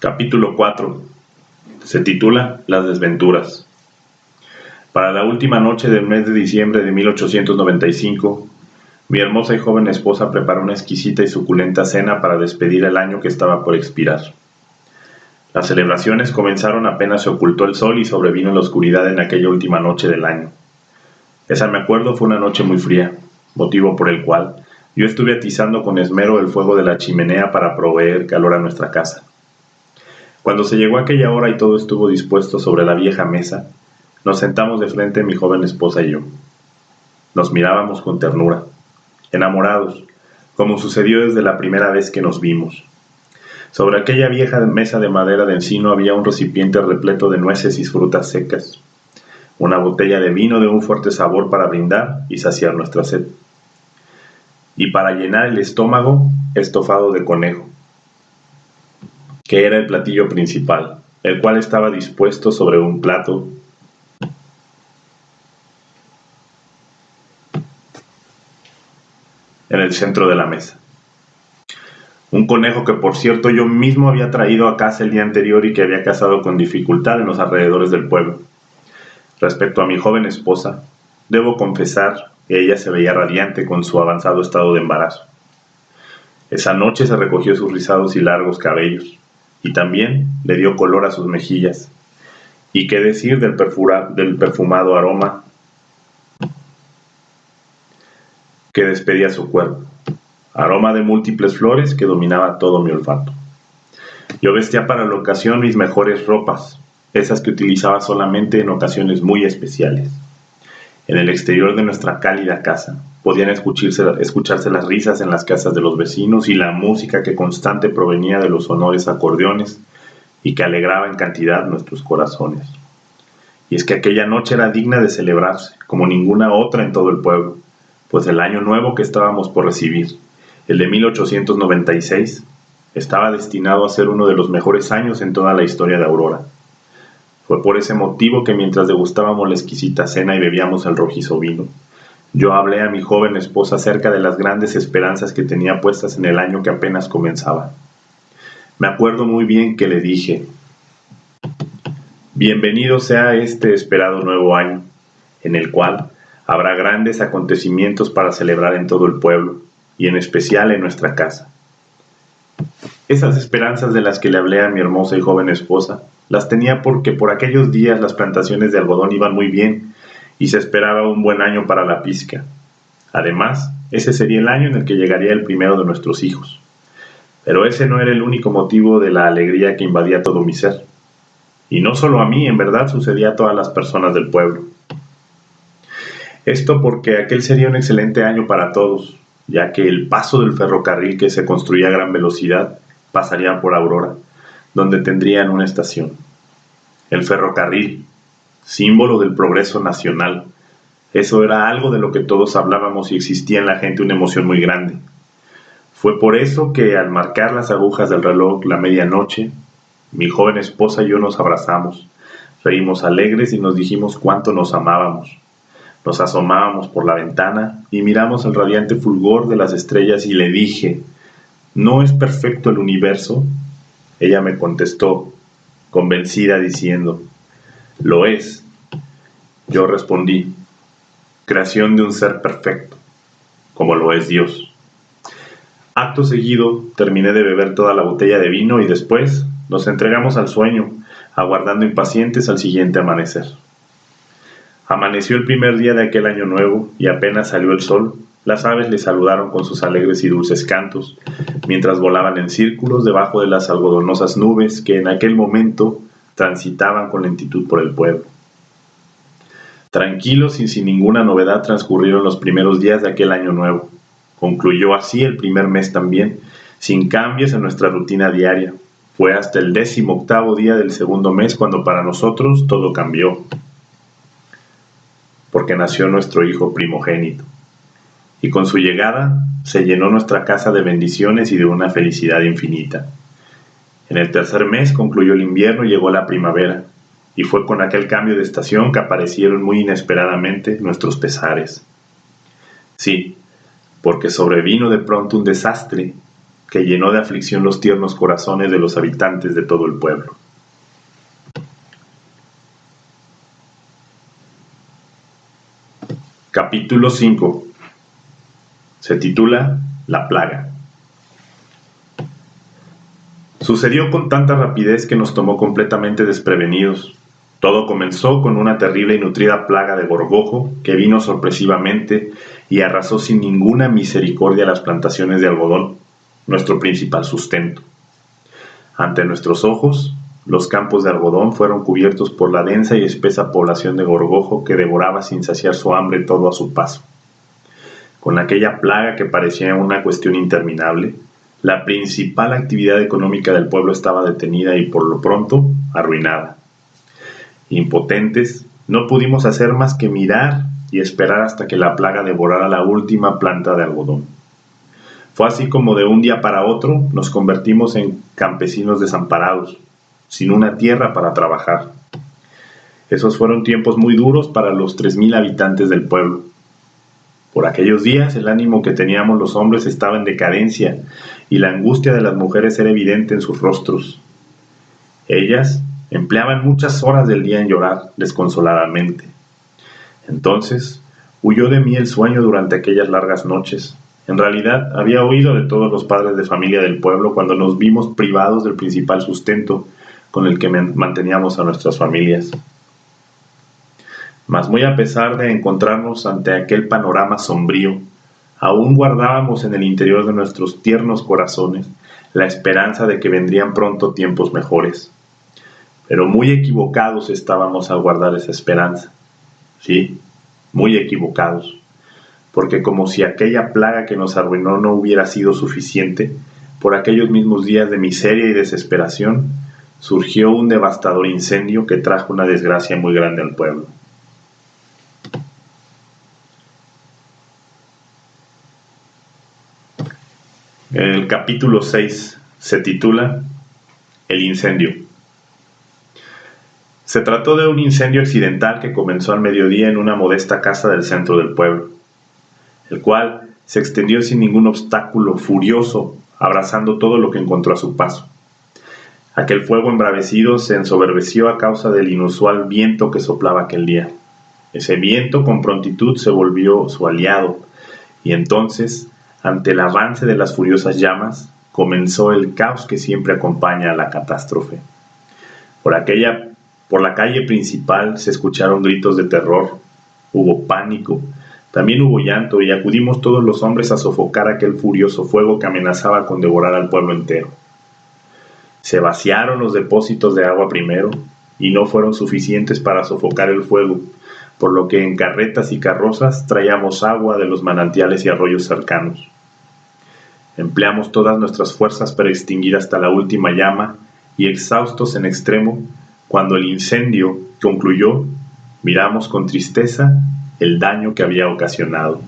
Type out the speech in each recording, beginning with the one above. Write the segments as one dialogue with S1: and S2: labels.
S1: Capítulo 4. Se titula Las desventuras. Para la última noche del mes de diciembre de 1895, mi hermosa y joven esposa preparó una exquisita y suculenta cena para despedir el año que estaba por expirar. Las celebraciones comenzaron apenas se ocultó el sol y sobrevino la oscuridad en aquella última noche del año. Esa, me acuerdo, fue una noche muy fría, motivo por el cual yo estuve atizando con esmero el fuego de la chimenea para proveer calor a nuestra casa. Cuando se llegó aquella hora y todo estuvo dispuesto sobre la vieja mesa, nos sentamos de frente mi joven esposa y yo. Nos mirábamos con ternura, enamorados, como sucedió desde la primera vez que nos vimos. Sobre aquella vieja mesa de madera de encino había un recipiente repleto de nueces y frutas secas, una botella de vino de un fuerte sabor para brindar y saciar nuestra sed, y para llenar el estómago, estofado de conejo, que era el platillo principal, el cual estaba dispuesto sobre un plato en el centro de la mesa. Un conejo que, por cierto, yo mismo había traído a casa el día anterior y que había cazado con dificultad en los alrededores del pueblo. Respecto a mi joven esposa, debo confesar que ella se veía radiante con su avanzado estado de embarazo. Esa noche se recogió sus rizados y largos cabellos, y también le dio color a sus mejillas. Y qué decir del perfumado aroma que despedía su cuerpo, aroma de múltiples flores que dominaba todo mi olfato. Yo vestía para la ocasión mis mejores ropas, esas que utilizaba solamente en ocasiones muy especiales. En el exterior de nuestra cálida casa podían escucharse las risas en las casas de los vecinos y la música que constante provenía de los sonores acordeones y que alegraba en cantidad nuestros corazones. Y es que aquella noche era digna de celebrarse como ninguna otra en todo el pueblo, pues el año nuevo que estábamos por recibir, el de 1896, estaba destinado a ser uno de los mejores años en toda la historia de Aurora. Fue por ese motivo que mientras degustábamos la exquisita cena y bebíamos el rojizo vino, yo hablé a mi joven esposa acerca de las grandes esperanzas que tenía puestas en el año que apenas comenzaba. Me acuerdo muy bien que le dije: bienvenido sea este esperado nuevo año, en el cual habrá grandes acontecimientos para celebrar en todo el pueblo, y en especial en nuestra casa. Esas esperanzas de las que le hablé a mi hermosa y joven esposa, las tenía porque por aquellos días las plantaciones de algodón iban muy bien y se esperaba un buen año para la pizca. Además, ese sería el año en el que llegaría el primero de nuestros hijos. Pero ese no era el único motivo de la alegría que invadía todo mi ser. Y no solo a mí, en verdad sucedía a todas las personas del pueblo. Esto porque aquel sería un excelente año para todos, ya que el paso del ferrocarril que se construía a gran velocidad pasaría por Aurora, donde tendrían una estación. El ferrocarril, símbolo del progreso nacional, eso era algo de lo que todos hablábamos y existía en la gente una emoción muy grande. Fue por eso que al marcar las agujas del reloj la medianoche, mi joven esposa y yo nos abrazamos, reímos alegres y nos dijimos cuánto nos amábamos. Nos asomábamos por la ventana y miramos el radiante fulgor de las estrellas y le dije: ¿no es perfecto el universo? Ella me contestó, convencida, diciendo: lo es. Yo respondí: creación de un ser perfecto, como lo es Dios. Acto seguido, terminé de beber toda la botella de vino y después nos entregamos al sueño, aguardando impacientes al siguiente amanecer. Amaneció el primer día de aquel año nuevo y apenas salió el sol, las aves le saludaron con sus alegres y dulces cantos, mientras volaban en círculos debajo de las algodonosas nubes que en aquel momento transitaban con lentitud por el pueblo. Tranquilos y sin ninguna novedad transcurrieron los primeros días de aquel año nuevo. Concluyó así el primer mes también, sin cambios en nuestra rutina diaria. Fue hasta el 18º día del segundo mes cuando para nosotros todo cambió, porque nació nuestro hijo primogénito. Y con su llegada se llenó nuestra casa de bendiciones y de una felicidad infinita. En el tercer mes concluyó el invierno y llegó la primavera, y fue con aquel cambio de estación que aparecieron muy inesperadamente nuestros pesares. Sí, porque sobrevino de pronto un desastre que llenó de aflicción los tiernos corazones de los habitantes de todo el pueblo. Capítulo 5. Se titula La plaga. Sucedió con tanta rapidez que nos tomó completamente desprevenidos. Todo comenzó con una terrible y nutrida plaga de gorgojo que vino sorpresivamente y arrasó sin ninguna misericordia las plantaciones de algodón, nuestro principal sustento. Ante nuestros ojos, los campos de algodón fueron cubiertos por la densa y espesa población de gorgojo que devoraba sin saciar su hambre todo a su paso. Con aquella plaga que parecía una cuestión interminable, la principal actividad económica del pueblo estaba detenida y por lo pronto arruinada. Impotentes, no pudimos hacer más que mirar y esperar hasta que la plaga devorara la última planta de algodón. Fue así como de un día para otro nos convertimos en campesinos desamparados, sin una tierra para trabajar. Esos fueron tiempos muy duros para los 3,000 habitantes del pueblo. Por aquellos días el ánimo que teníamos los hombres estaba en decadencia y la angustia de las mujeres era evidente en sus rostros. Ellas empleaban muchas horas del día en llorar desconsoladamente. Entonces huyó de mí el sueño durante aquellas largas noches. En realidad había oído de todos los padres de familia del pueblo cuando nos vimos privados del principal sustento con el que manteníamos a nuestras familias. Mas muy a pesar de encontrarnos ante aquel panorama sombrío, aún guardábamos en el interior de nuestros tiernos corazones la esperanza de que vendrían pronto tiempos mejores. Pero muy equivocados estábamos al guardar esa esperanza. Sí, muy equivocados, porque como si aquella plaga que nos arruinó no hubiera sido suficiente, por aquellos mismos días de miseria y desesperación, surgió un devastador incendio que trajo una desgracia muy grande al pueblo. El capítulo 6 se titula El incendio. Se trató de un incendio accidental que comenzó al mediodía en una modesta casa del centro del pueblo, el cual se extendió sin ningún obstáculo, furioso, abrazando todo lo que encontró a su paso. Aquel fuego embravecido se ensoberbeció a causa del inusual viento que soplaba aquel día. Ese viento con prontitud se volvió su aliado, y entonces, ante el avance de las furiosas llamas, comenzó el caos que siempre acompaña a la catástrofe. Por la calle principal se escucharon gritos de terror, hubo pánico, también hubo llanto y acudimos todos los hombres a sofocar aquel furioso fuego que amenazaba con devorar al pueblo entero. Se vaciaron los depósitos de agua primero y no fueron suficientes para sofocar el fuego, por lo que en carretas y carrozas traíamos agua de los manantiales y arroyos cercanos. Empleamos todas nuestras fuerzas para extinguir hasta la última llama y exhaustos en extremo, cuando el incendio concluyó, miramos con tristeza el daño que había ocasionado.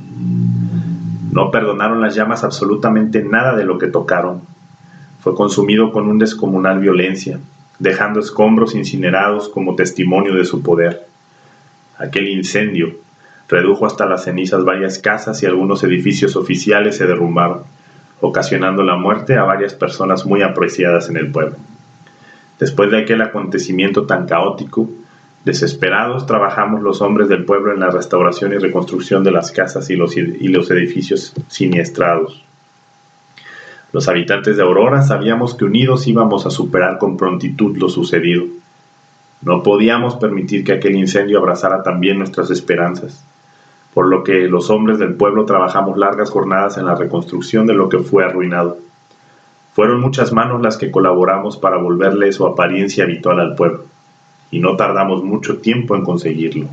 S1: No perdonaron las llamas absolutamente nada de lo que tocaron. Fue consumido con una descomunal violencia, dejando escombros incinerados como testimonio de su poder. Aquel incendio redujo hasta las cenizas varias casas y algunos edificios oficiales se derrumbaron, ocasionando la muerte a varias personas muy apreciadas en el pueblo. Después de aquel acontecimiento tan caótico, desesperados trabajamos los hombres del pueblo en la restauración y reconstrucción de las casas y los edificios siniestrados. Los habitantes de Aurora sabíamos que unidos íbamos a superar con prontitud lo sucedido. No podíamos permitir que aquel incendio abrazara también nuestras esperanzas, por lo que los hombres del pueblo trabajamos largas jornadas en la reconstrucción de lo que fue arruinado. Fueron muchas manos las que colaboramos para volverle su apariencia habitual al pueblo, y no tardamos mucho tiempo en conseguirlo.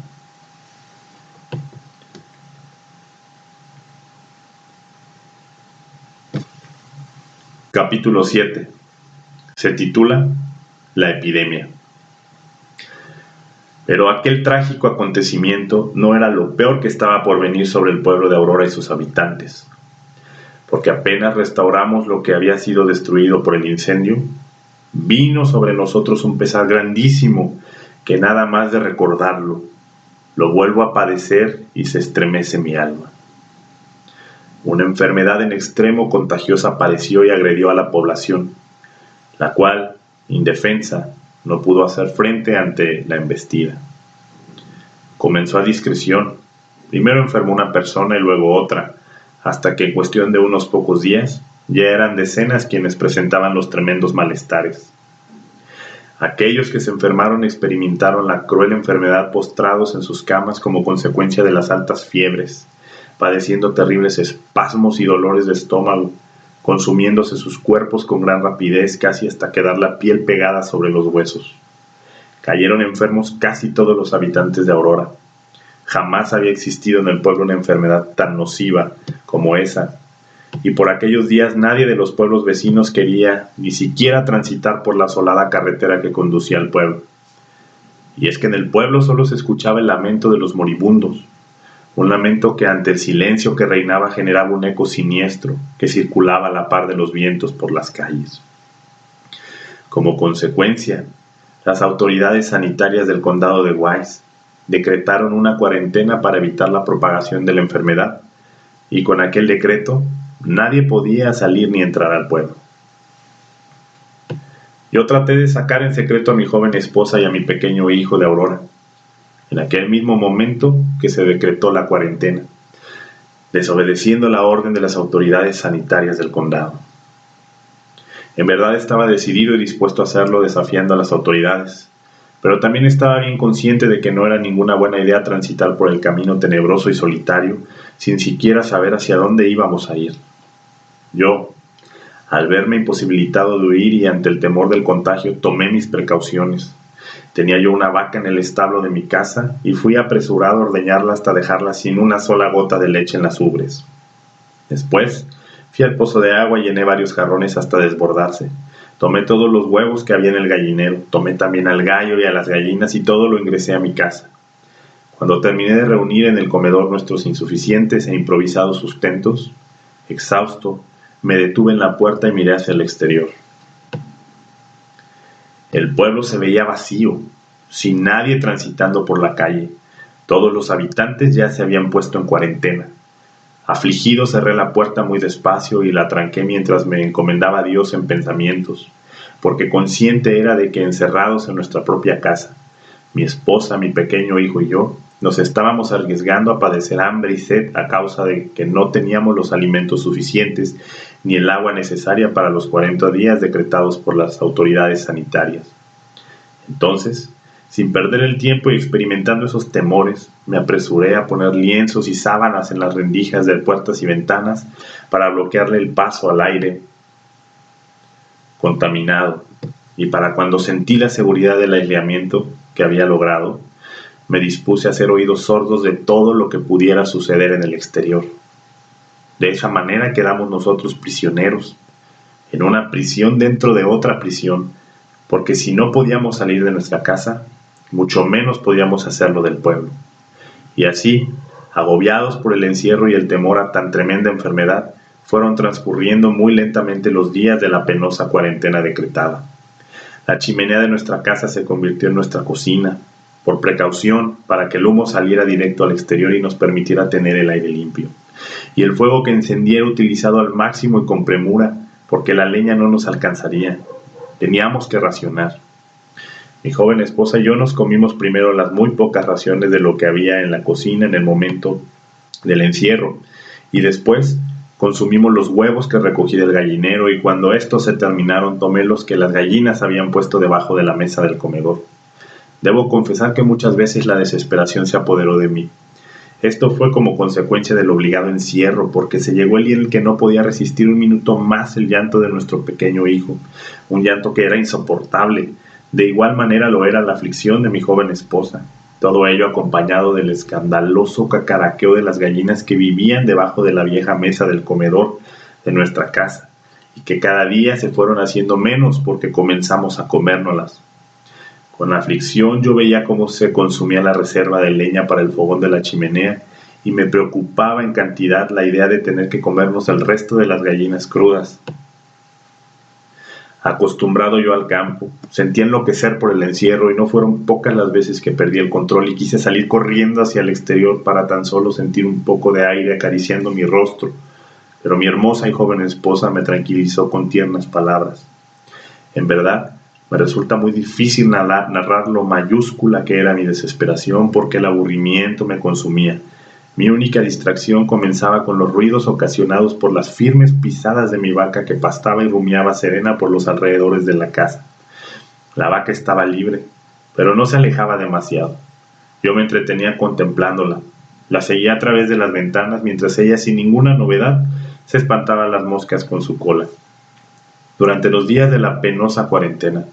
S1: Capítulo 7. Se titula La epidemia. Pero aquel trágico acontecimiento no era lo peor que estaba por venir sobre el pueblo de Aurora y sus habitantes, porque apenas restauramos lo que había sido destruido por el incendio, vino sobre nosotros un pesar grandísimo que nada más de recordarlo, lo vuelvo a padecer y se estremece mi alma. Una enfermedad en extremo contagiosa apareció y agredió a la población, la cual, indefensa, no pudo hacer frente ante la embestida. Comenzó a discreción. Primero enfermó una persona y luego otra, hasta que en cuestión de unos pocos días ya eran decenas quienes presentaban los tremendos malestares. Aquellos que se enfermaron experimentaron la cruel enfermedad postrados en sus camas como consecuencia de las altas fiebres, padeciendo terribles espasmos y dolores de estómago, consumiéndose sus cuerpos con gran rapidez casi hasta quedar la piel pegada sobre los huesos. Cayeron enfermos casi todos los habitantes de Aurora. Jamás había existido en el pueblo una enfermedad tan nociva como esa, y por aquellos días nadie de los pueblos vecinos quería ni siquiera transitar por la asolada carretera que conducía al pueblo. Y es que en el pueblo solo se escuchaba el lamento de los moribundos, un lamento que ante el silencio que reinaba generaba un eco siniestro que circulaba a la par de los vientos por las calles. Como consecuencia, las autoridades sanitarias del condado de Wise decretaron una cuarentena para evitar la propagación de la enfermedad, y con aquel decreto nadie podía salir ni entrar al pueblo. Yo traté de sacar en secreto a mi joven esposa y a mi pequeño hijo de Aurora, en aquel mismo momento que se decretó la cuarentena, desobedeciendo la orden de las autoridades sanitarias del condado. En verdad estaba decidido y dispuesto a hacerlo desafiando a las autoridades, pero también estaba bien consciente de que no era ninguna buena idea transitar por el camino tenebroso y solitario sin siquiera saber hacia dónde íbamos a ir. Yo, al verme imposibilitado de huir y ante el temor del contagio, tomé mis precauciones. Tenía yo una vaca en el establo de mi casa y fui apresurado a ordeñarla hasta dejarla sin una sola gota de leche en las ubres. Después, fui al pozo de agua y llené varios jarrones hasta desbordarse. Tomé todos los huevos que había en el gallinero, tomé también al gallo y a las gallinas y todo lo ingresé a mi casa. Cuando terminé de reunir en el comedor nuestros insuficientes e improvisados sustentos, exhausto, me detuve en la puerta y miré hacia el exterior. El pueblo se veía vacío, sin nadie transitando por la calle. Todos los habitantes ya se habían puesto en cuarentena. Afligido cerré la puerta muy despacio y la tranqué mientras me encomendaba a Dios en pensamientos, porque consciente era de que encerrados en nuestra propia casa, mi esposa, mi pequeño hijo y yo, nos estábamos arriesgando a padecer hambre y sed a causa de que no teníamos los alimentos suficientes ni el agua necesaria para los 40 días decretados por las autoridades sanitarias. Entonces, sin perder el tiempo y experimentando esos temores, me apresuré a poner lienzos y sábanas en las rendijas de puertas y ventanas para bloquearle el paso al aire contaminado, y para cuando sentí la seguridad del aislamiento que había logrado, me dispuse a hacer oídos sordos de todo lo que pudiera suceder en el exterior. De esa manera quedamos nosotros prisioneros, en una prisión dentro de otra prisión, porque si no podíamos salir de nuestra casa, mucho menos podíamos hacerlo del pueblo. Y así, agobiados por el encierro y el temor a tan tremenda enfermedad, fueron transcurriendo muy lentamente los días de la penosa cuarentena decretada. La chimenea de nuestra casa se convirtió en nuestra cocina, por precaución, para que el humo saliera directo al exterior y nos permitiera tener el aire limpio. Y el fuego que encendía era utilizado al máximo y con premura, porque la leña no nos alcanzaría. Teníamos que racionar. Mi joven esposa y yo nos comimos primero las muy pocas raciones de lo que había en la cocina en el momento del encierro, y después consumimos los huevos que recogí del gallinero, y cuando estos se terminaron tomé los que las gallinas habían puesto debajo de la mesa del comedor. Debo confesar que muchas veces la desesperación se apoderó de mí. Esto fue como consecuencia del obligado encierro, porque se llegó el día en el que no podía resistir un minuto más el llanto de nuestro pequeño hijo, un llanto que era insoportable. De igual manera lo era la aflicción de mi joven esposa, todo ello acompañado del escandaloso cacaraqueo de las gallinas que vivían debajo de la vieja mesa del comedor de nuestra casa, y que cada día se fueron haciendo menos porque comenzamos a comérnoslas. Con aflicción yo veía cómo se consumía la reserva de leña para el fogón de la chimenea y me preocupaba en cantidad la idea de tener que comernos el resto de las gallinas crudas. Acostumbrado yo al campo, sentí enloquecer por el encierro y no fueron pocas las veces que perdí el control y quise salir corriendo hacia el exterior para tan solo sentir un poco de aire acariciando mi rostro, pero mi hermosa y joven esposa me tranquilizó con tiernas palabras. En verdad, me resulta muy difícil narrar lo mayúscula que era mi desesperación porque el aburrimiento me consumía. Mi única distracción comenzaba con los ruidos ocasionados por las firmes pisadas de mi vaca que pastaba y rumiaba serena por los alrededores de la casa. La vaca estaba libre, pero no se alejaba demasiado. Yo me entretenía contemplándola. La seguía a través de las ventanas mientras ella, sin ninguna novedad, se espantaba las moscas con su cola. Durante los días de la penosa cuarentena,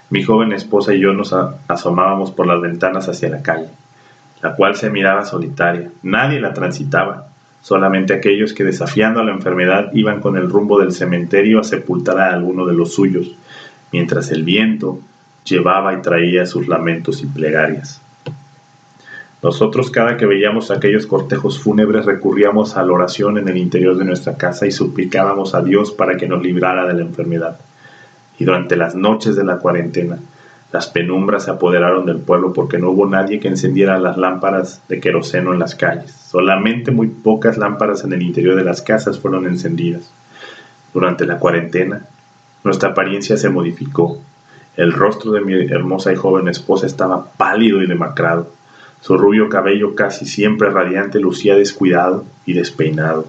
S1: mi joven esposa y yo nos asomábamos por las ventanas hacia la calle, la cual se miraba solitaria. Nadie la transitaba, solamente aquellos que, desafiando a la enfermedad, iban con el rumbo del cementerio a sepultar a alguno de los suyos, mientras el viento llevaba y traía sus lamentos y plegarias. Nosotros, cada que veíamos aquellos cortejos fúnebres, recurríamos a la oración en el interior de nuestra casa y suplicábamos a Dios para que nos librara de la enfermedad. Y durante las noches de la cuarentena, las penumbras se apoderaron del pueblo porque no hubo nadie que encendiera las lámparas de queroseno en las calles. Solamente muy pocas lámparas en el interior de las casas fueron encendidas. Durante la cuarentena, nuestra apariencia se modificó. El rostro de mi hermosa y joven esposa estaba pálido y demacrado. Su rubio cabello, casi siempre radiante, lucía descuidado y despeinado.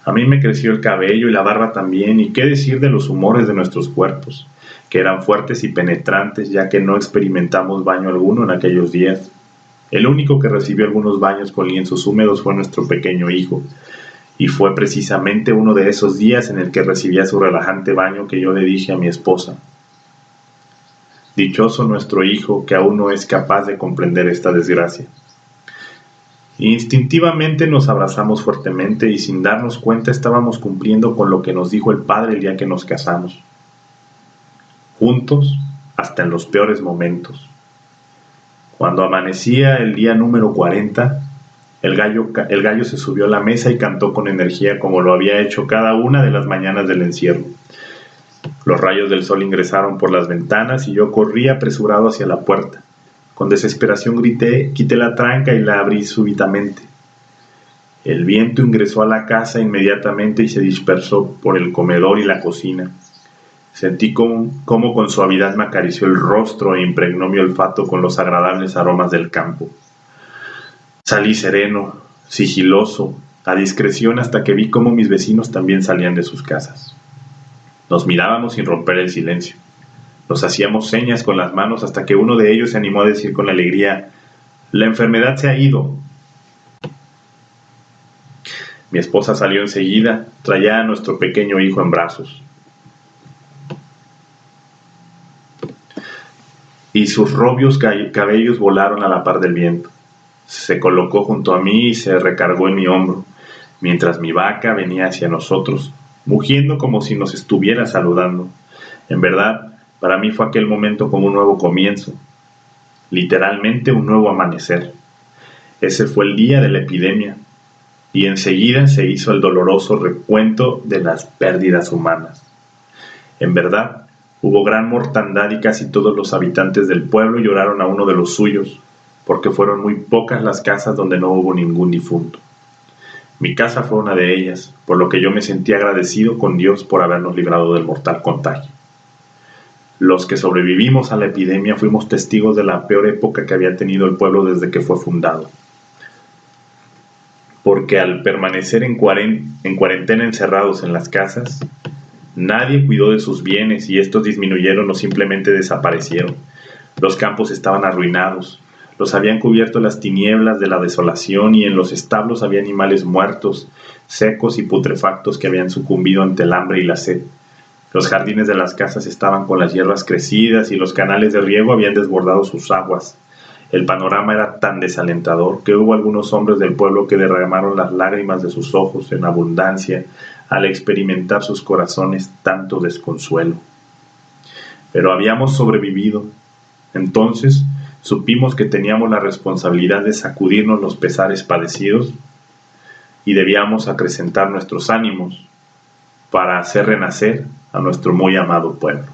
S1: A mí me creció el cabello y la barba también, y qué decir de los humores de nuestros cuerpos, que eran fuertes y penetrantes, ya que no experimentamos baño alguno en aquellos días. El único que recibió algunos baños con lienzos húmedos fue nuestro pequeño hijo, y fue precisamente uno de esos días en el que recibía su relajante baño que yo le dije a mi esposa: dichoso nuestro hijo que aún no es capaz de comprender esta desgracia. Instintivamente nos abrazamos fuertemente y sin darnos cuenta estábamos cumpliendo con lo que nos dijo el Padre el día que nos casamos. Juntos hasta en los peores momentos. Cuando amanecía el día número 40, el gallo se subió a la mesa y cantó con energía como lo había hecho cada una de las mañanas del encierro. Los rayos del sol ingresaron por las ventanas y yo corrí apresurado hacia la puerta. Con desesperación grité, quité la tranca y la abrí súbitamente. El viento ingresó a la casa inmediatamente y se dispersó por el comedor y la cocina. Sentí cómo con suavidad me acarició el rostro e impregnó mi olfato con los agradables aromas del campo. Salí sereno, sigiloso, a discreción hasta que vi cómo mis vecinos también salían de sus casas. Nos mirábamos sin romper el silencio. Nos hacíamos señas con las manos hasta que uno de ellos se animó a decir con alegría: «La enfermedad se ha ido». Mi esposa salió enseguida, traía a nuestro pequeño hijo en brazos. Y sus rubios cabellos volaron a la par del viento. Se colocó junto a mí y se recargó en mi hombro, mientras mi vaca venía hacia nosotros, mugiendo como si nos estuviera saludando. En verdad, para mí fue aquel momento como un nuevo comienzo, literalmente un nuevo amanecer. Ese fue el día de la epidemia, y enseguida se hizo el doloroso recuento de las pérdidas humanas. En verdad, hubo gran mortandad y casi todos los habitantes del pueblo lloraron a uno de los suyos, porque fueron muy pocas las casas donde no hubo ningún difunto. Mi casa fue una de ellas, por lo que yo me sentí agradecido con Dios por habernos librado del mortal contagio. Los que sobrevivimos a la epidemia fuimos testigos de la peor época que había tenido el pueblo desde que fue fundado. Porque al permanecer en cuarentena encerrados en las casas, nadie cuidó de sus bienes y estos disminuyeron o simplemente desaparecieron. Los campos estaban arruinados, los habían cubierto las tinieblas de la desolación y en los establos había animales muertos, secos y putrefactos que habían sucumbido ante el hambre y la sed. Los jardines de las casas estaban con las hierbas crecidas y los canales de riego habían desbordado sus aguas. El panorama era tan desalentador que hubo algunos hombres del pueblo que derramaron las lágrimas de sus ojos en abundancia al experimentar sus corazones tanto desconsuelo. Pero habíamos sobrevivido. Entonces supimos que teníamos la responsabilidad de sacudirnos los pesares padecidos y debíamos acrecentar nuestros ánimos para hacer renacer a nuestro muy amado pueblo.